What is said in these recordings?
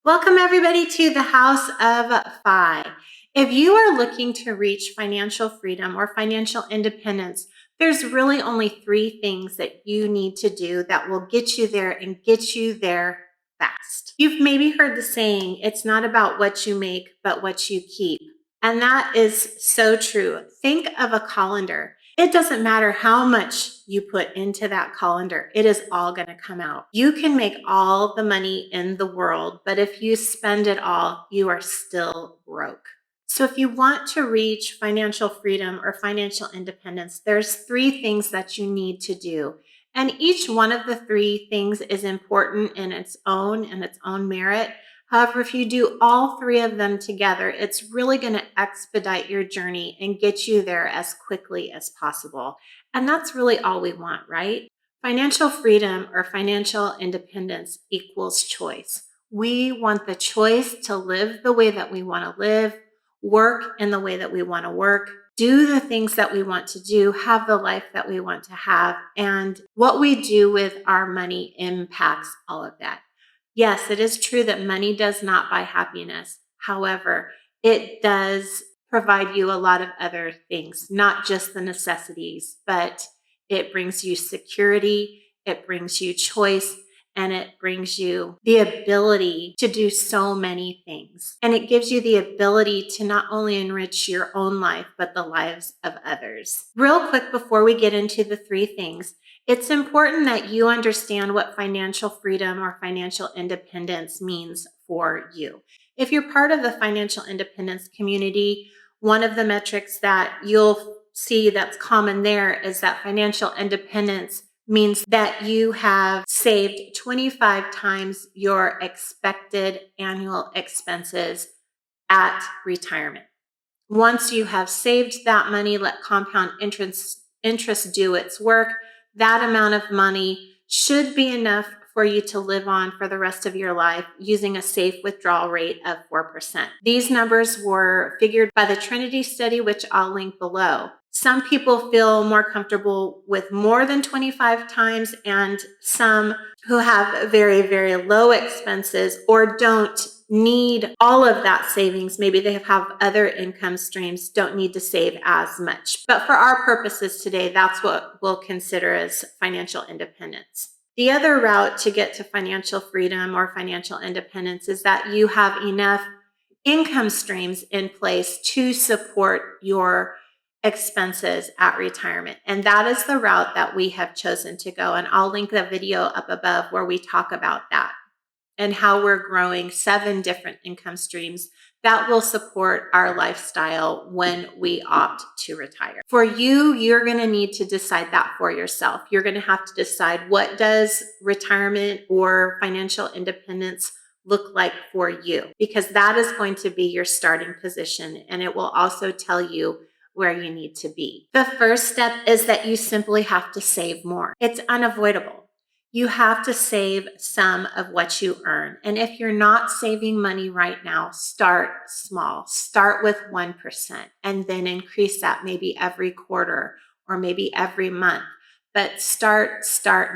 Welcome, everybody, to the House of Fi. If you are looking to reach financial freedom or financial independence, there's really only three things that you need to do that will get you there and get you there fast. You've maybe heard the saying, it's not about what you make, but what you keep. And that is so true. Think of a colander. It doesn't matter how much you put into that colander, it is all going to come out. You can make all the money in the world, but if you spend it all, you are still broke. So if you want to reach financial freedom or financial independence, there's three things that you need to do. And each one of the three things is important in its own merit. However, if you do all three of them together, it's really going to expedite your journey and get you there as quickly as possible. And that's really all we want, right? Financial freedom or financial independence equals choice. We want the choice to live the way that we want to live, work in the way that we want to work, do the things that we want to do, have the life that we want to have. And what we do with our money impacts all of that. Yes, it is true that money does not buy happiness. However, it does provide you a lot of other things, not just the necessities, but it brings you security, it brings you choice, and it brings you the ability to do so many things. And it gives you the ability to not only enrich your own life, but the lives of others. Real quick, before we get into the three things, it's important that you understand what financial freedom or financial independence means for you. If you're part of the financial independence community, one of the metrics that you'll see that's common there is that financial independence means that you have saved 25 times your expected annual expenses at retirement. Once you have saved that money, let compound interest do its work. That amount of money should be enough for you to live on for the rest of your life using a safe withdrawal rate of 4%. These numbers were figured by the Trinity study, which I'll link below. Some people feel more comfortable with more than 25 times, and some who have very, very low expenses or don't need all of that savings, maybe they have other income streams, don't need to save as much. But for our purposes today, that's what we'll consider as financial independence. The other route to get to financial freedom or financial independence is that you have enough income streams in place to support your expenses at retirement. And that is the route that we have chosen to go. And I'll link the video up above where we talk about that and how we're growing 7 different income streams that will support our lifestyle when we opt to retire. For you, you're going to need to decide that for yourself. You're going to have to decide, what does retirement or financial independence look like for you? Because that is going to be your starting position, and it will also tell you where you need to be. The first step is that you simply have to save more. It's unavoidable. You have to save some of what you earn. And if you're not saving money right now, start small. Start with 1% and then increase that maybe every quarter or maybe every month. But start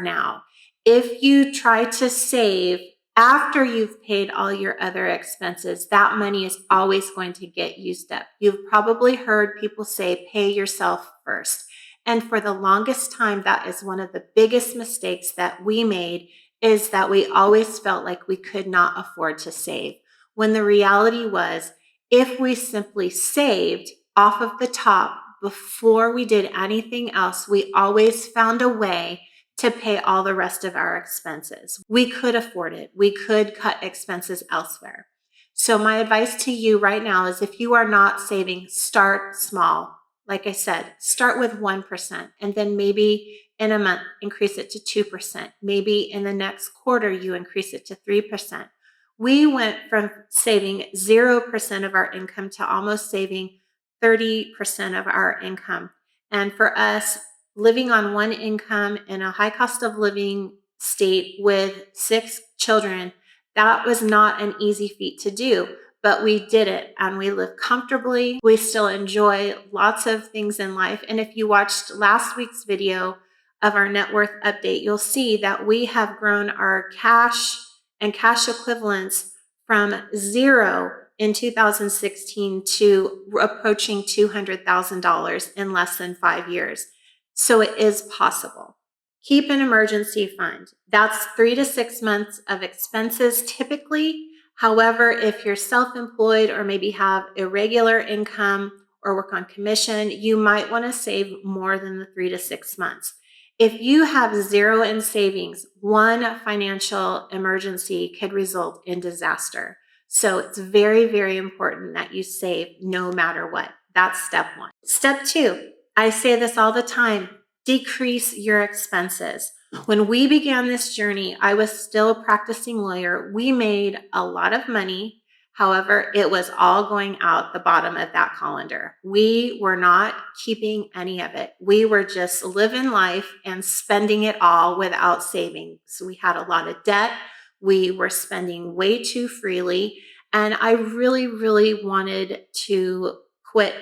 now. If you try to save after you've paid all your other expenses, that money is always going to get used up. You've probably heard people say, pay yourself first. And for the longest time, that is one of the biggest mistakes that we made, is that we always felt like we could not afford to save. When the reality was, if we simply saved off of the top before we did anything else, we always found a way to pay all the rest of our expenses. We could afford it. We could cut expenses elsewhere. So my advice to you right now is, if you are not saving, start small. Like I said, start with 1%, and then maybe in a month, increase it to 2%. Maybe in the next quarter, you increase it to 3%. We went from saving 0% of our income to almost saving 30% of our income. And for us, living on one income in a high cost of living state with 6 children, that was not an easy feat to do. But we did it, and we live comfortably. We still enjoy lots of things in life. And if you watched last week's video of our net worth update, you'll see that we have grown our cash and cash equivalents from zero in 2016 to approaching $200,000 in less than 5 years. So it is possible. Keep an emergency fund. That's 3 to 6 months of expenses typically. However, if you're self-employed or maybe have irregular income or work on commission, you might want to save more than the 3 to 6 months. If you have zero in savings, one financial emergency could result in disaster. So it's very, very important that you save no matter what. That's step one. Step two, I say this all the time, decrease your expenses. When we began this journey, I was still a practicing lawyer. We made a lot of money. However, it was all going out the bottom of that colander. We were not keeping any of it. We were just living life and spending it all without saving. So we had a lot of debt. We were spending way too freely. And I really, really wanted to quit,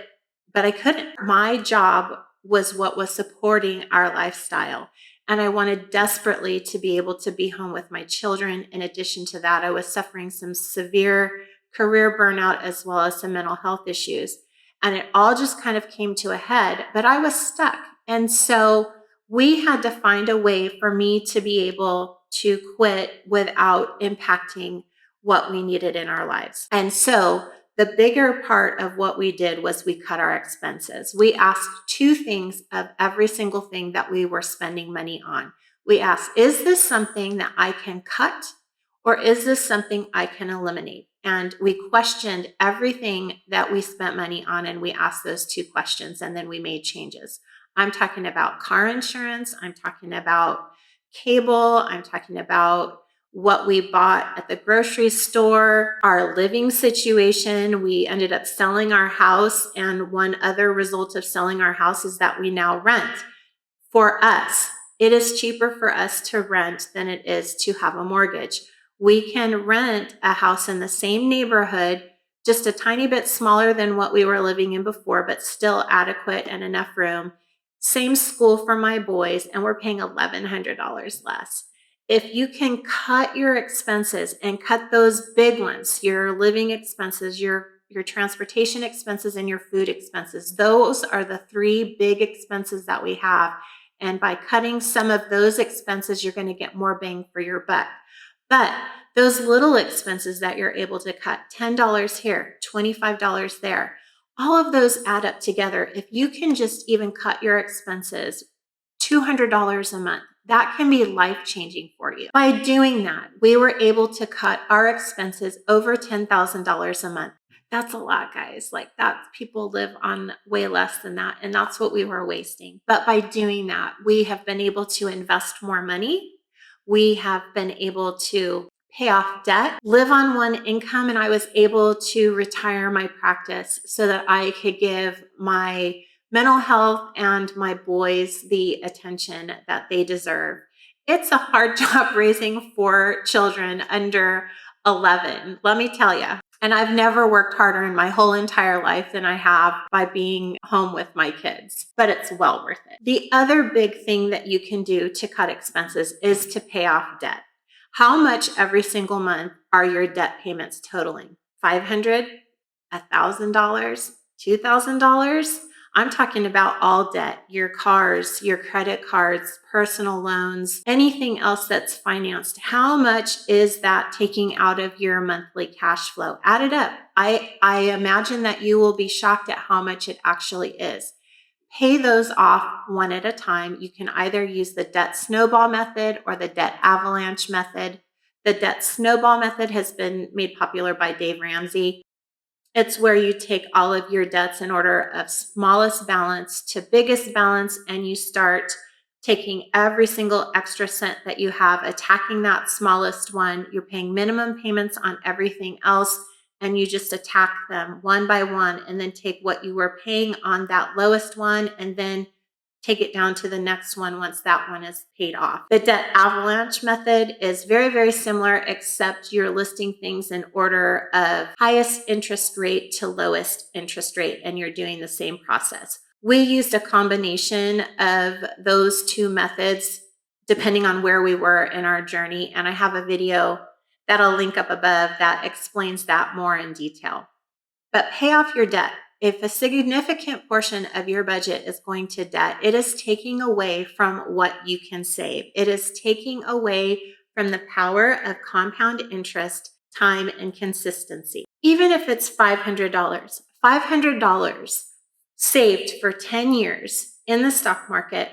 but I couldn't. My job was what was supporting our lifestyle. And I wanted desperately to be able to be home with my children. In addition to that, I was suffering some severe career burnout as well as some mental health issues. And it all just kind of came to a head, but I was stuck. And so we had to find a way for me to be able to quit without impacting what we needed in our lives. And so the bigger part of what we did was we cut our expenses. We asked two things of every single thing that we were spending money on. We asked, is this something that I can cut, or is this something I can eliminate? And we questioned everything that we spent money on, and we asked those two questions, and then we made changes. I'm talking about car insurance. I'm talking about cable. I'm talking about what we bought at the grocery store, our living situation. We ended up selling our house, and one other result of selling our house is that we now rent. For us, it is cheaper for us to rent than it is to have a mortgage. We can rent a house in the same neighborhood, just a tiny bit smaller than what we were living in before, but still adequate and enough room. Same school for my boys, and we're paying $1,100 less. If you can cut your expenses and cut those big ones, your living expenses, your transportation expenses, and your food expenses, those are the three big expenses that we have. And by cutting some of those expenses, you're going to get more bang for your buck. But those little expenses that you're able to cut, $10 here, $25 there, all of those add up together. If you can just even cut your expenses $200 a month, that can be life-changing for you. By doing that, we were able to cut our expenses over $10,000 a month. That's a lot, guys. Like that, people live on way less than that, and that's what we were wasting. But by doing that, we have been able to invest more money. We have been able to pay off debt, live on one income, and I was able to retire my practice so that I could give my mental health and my boys the attention that they deserve. It's a hard job raising 4 children under 11, let me tell you. And I've never worked harder in my whole entire life than I have by being home with my kids, but it's well worth it. The other big thing that you can do to cut expenses is to pay off debt. How much every single month are your debt payments totaling? $500, $1,000, $2,000? I'm talking about all debt, your cars, your credit cards, personal loans, anything else that's financed. How much is that taking out of your monthly cash flow? Add it up. I imagine that you will be shocked at how much it actually is. Pay those off one at a time. You can either use the debt snowball method or the debt avalanche method. The debt snowball method has been made popular by Dave Ramsey. It's where you take all of your debts in order of smallest balance to biggest balance, and you start taking every single extra cent that you have, attacking that smallest one. You're paying minimum payments on everything else, and you just attack them one by one, and then take what you were paying on that lowest one and then take it down to the next one once that one is paid off. The debt avalanche method is very, very similar, except you're listing things in order of highest interest rate to lowest interest rate, and you're doing the same process. We used a combination of those two methods depending on where we were in our journey, and I have a video that I'll link up above that explains that more in detail. But pay off your debt. If a significant portion of your budget is going to debt, it is taking away from what you can save. It is taking away from the power of compound interest, time, and consistency. Even if it's $500 saved for 10 years in the stock market,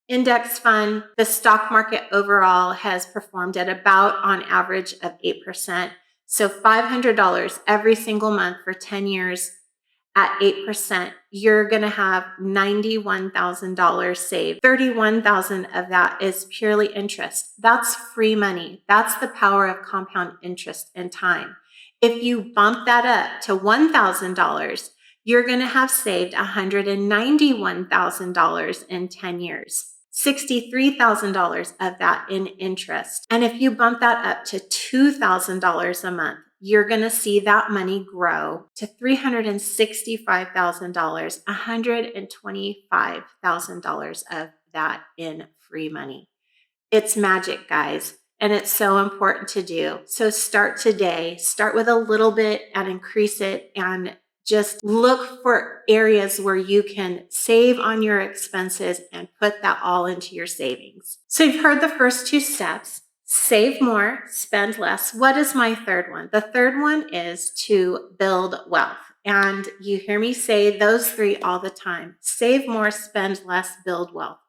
index fund, the stock market overall has performed at about on average of 8%. So $500 every single month for 10 years at 8%, you're going to have $91,000 saved. $31,000 of that is purely interest. That's free money. That's the power of compound interest and time. If you bump that up to $1,000, you're going to have saved $191,000 in 10 years. $63,000 of that in interest. And if you bump that up to $2,000 a month, you're going to see that money grow to $365,000, $125,000 of that in free money. It's magic, guys, and it's so important to do. So start today. Start with a little bit and increase it, and just look for areas where you can save on your expenses and put that all into your savings. So you've heard the first two steps. Save more, spend less. What is my third one? The third one is to build wealth. And you hear me say those three all the time. Save more, spend less, build wealth.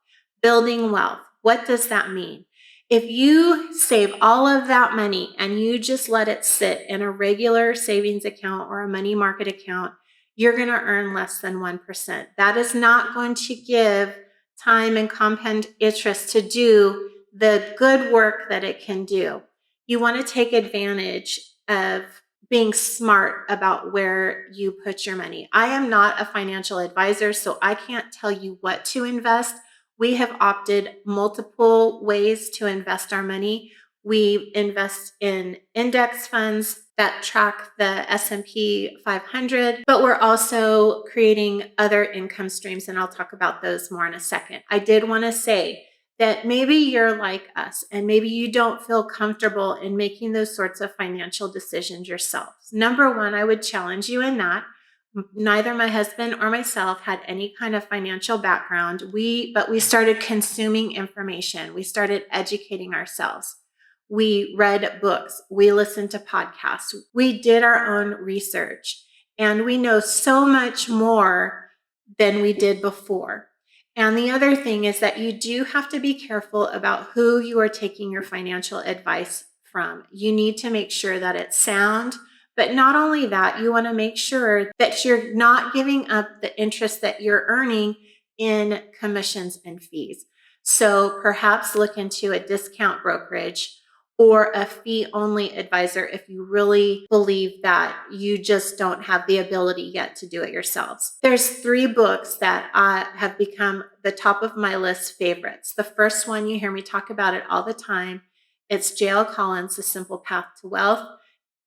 Building wealth. What does that mean? If you save all of that money and you just let it sit in a regular savings account or a money market account, you're going to earn less than 1%. That is not going to give time and compound interest to do the good work that it can do. You want to take advantage of being smart about where you put your money. I am not a financial advisor, so I can't tell you what to invest. We have opted multiple ways to invest our money. We invest in index funds that track the S&P 500, but we're also creating other income streams, and I'll talk about those more in a second. I did want to say that maybe you're like us and maybe you don't feel comfortable in making those sorts of financial decisions yourselves. Number one, I would challenge you in that. Neither my husband or myself had any kind of financial background. But we started consuming information. We started educating ourselves. We read books. We listened to podcasts. We did our own research. And we know so much more than we did before. And the other thing is that you do have to be careful about who you are taking your financial advice from. You need to make sure that it's sound. But not only that, you want to make sure that you're not giving up the interest that you're earning in commissions and fees. So perhaps look into a discount brokerage or a fee-only advisor if you really believe that you just don't have the ability yet to do it yourselves. There's 3 books that have become the top of my list favorites. The first one, you hear me talk about it all the time. It's J.L. Collins' The Simple Path to Wealth.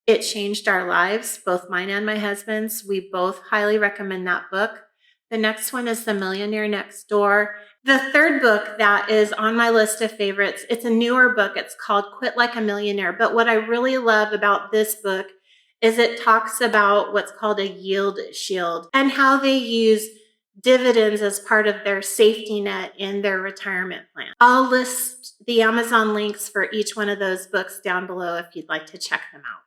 It changed our lives, both mine and my husband's. We both highly recommend that book. The next one is The Millionaire Next Door. The third book that is on my list of favorites, it's a newer book. It's called Quit Like a Millionaire. But what I really love about this book is it talks about what's called a yield shield and how they use dividends as part of their safety net in their retirement plan. I'll list the Amazon links for each one of those books down below if you'd like to check them out.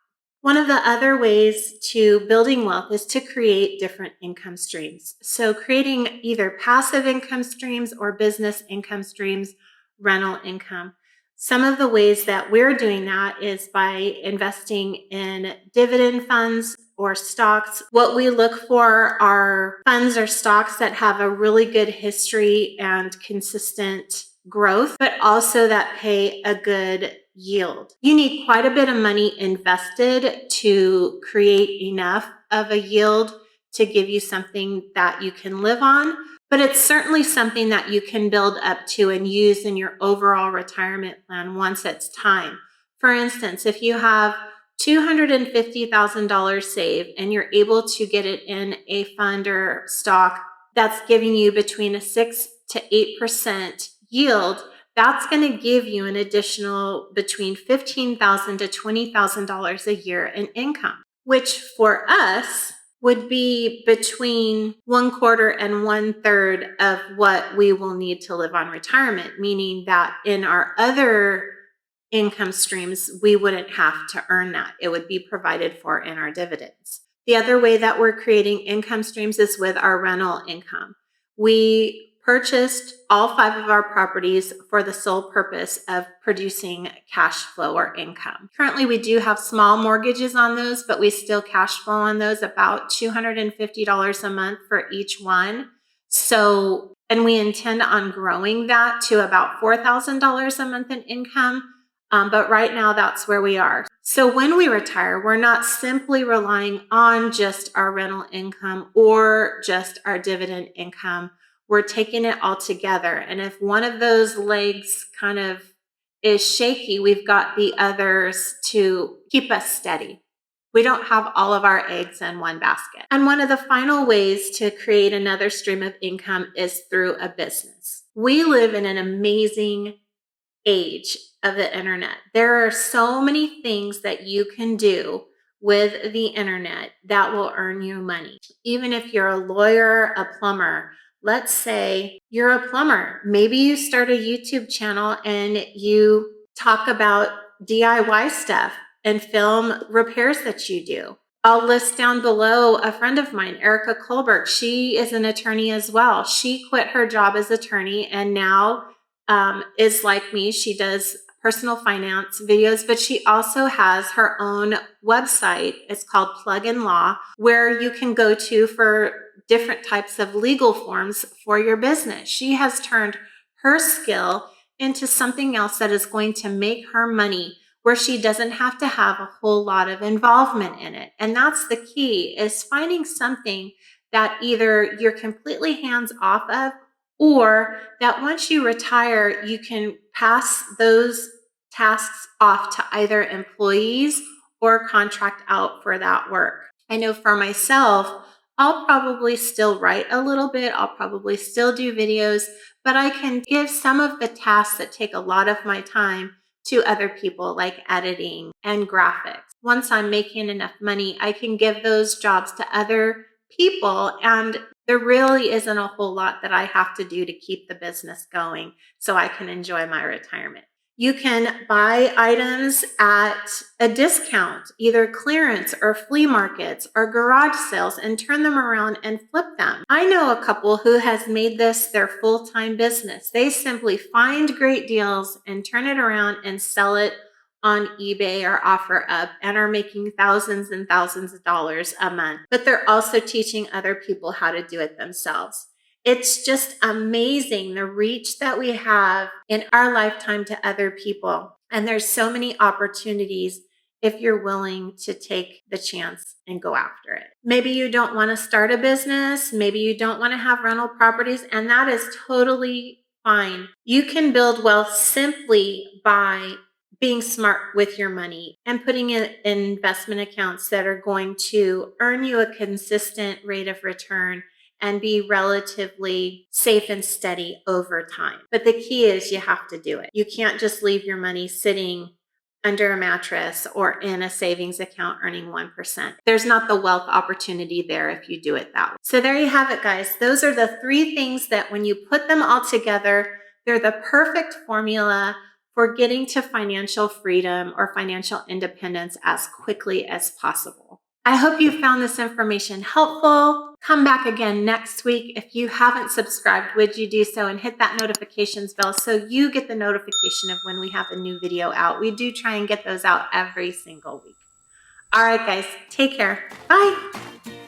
One of the other ways to building wealth is to create different income streams. So creating either passive income streams or business income streams, rental income. Some of the ways that we're doing that is by investing in dividend funds or stocks. What we look for are funds or stocks that have a really good history and consistent growth, but also that pay a good yield. You need quite a bit of money invested to create enough of a yield to give you something that you can live on, but it's certainly something that you can build up to and use in your overall retirement plan once it's time. For instance, if you have $250,000 saved and you're able to get it in a fund or stock that's giving you between a 6 to 8% yield, that's going to give you an additional between $15,000 to $20,000 a year in income, which for us would be between 1/4 and 1/3 of what we will need to live on retirement, meaning that in our other income streams, we wouldn't have to earn that. It would be provided for in our dividends. The other way that we're creating income streams is with our rental income. We purchased all 5 of our properties for the sole purpose of producing cash flow or income. Currently, we do have small mortgages on those, but we still cash flow on those about $250 a month for each one. So, and we intend on growing that to about $4,000 a month in income. But right now, that's where we are. So when we retire, we're not simply relying on just our rental income or just our dividend income. We're taking it all together. And if one of those legs kind of is shaky, we've got the others to keep us steady. We don't have all of our eggs in one basket. And one of the final ways to create another stream of income is through a business. We live in an amazing age of the internet. There are so many things that you can do with the internet that will earn you money. Even if you're a lawyer, a plumber, let's say you're a plumber. Maybe you start a YouTube channel and you talk about DIY stuff and film repairs that you do. I'll list down below a friend of mine, Erica Colbert. She is an attorney as well. She quit her job as attorney and now is like me. She does personal finance videos, but she also has her own website. It's called Plug in Law, where you can go to for different types of legal forms for your business. She has turned her skill into something else that is going to make her money, where she doesn't have to have a whole lot of involvement in it. And that's the key, is finding something that either you're completely hands off of, or that once you retire, you can pass those tasks off to either employees or contract out for that work. I know for myself, I'll probably still write a little bit. I'll probably still do videos, but I can give some of the tasks that take a lot of my time to other people, like editing and graphics. Once I'm making enough money, I can give those jobs to other people, and there really isn't a whole lot that I have to do to keep the business going so I can enjoy my retirement. You can buy items at a discount, either clearance or flea markets or garage sales, and turn them around and flip them. I know a couple who has made this their full-time business. They simply find great deals and turn it around and sell it on eBay or OfferUp and are making thousands and thousands of dollars a month. But they're also teaching other people how to do it themselves. It's just amazing the reach that we have in our lifetime to other people. And there's so many opportunities if you're willing to take the chance and go after it. Maybe you don't want to start a business. Maybe you don't want to have rental properties, and that is totally fine. You can build wealth simply by being smart with your money and putting it in investment accounts that are going to earn you a consistent rate of return and be relatively safe and steady over time. But the key is you have to do it. You can't just leave your money sitting under a mattress or in a savings account earning 1%. There's not the wealth opportunity there if you do it that way. So there you have it, guys. Those are the 3 things that when you put them all together, they're the perfect formula for getting to financial freedom or financial independence as quickly as possible. I hope you found this information helpful. Come back again next week. If you haven't subscribed, would you do so and hit that notifications bell so you get the notification of when we have a new video out. We do try and get those out every single week. All right, guys, take care. Bye.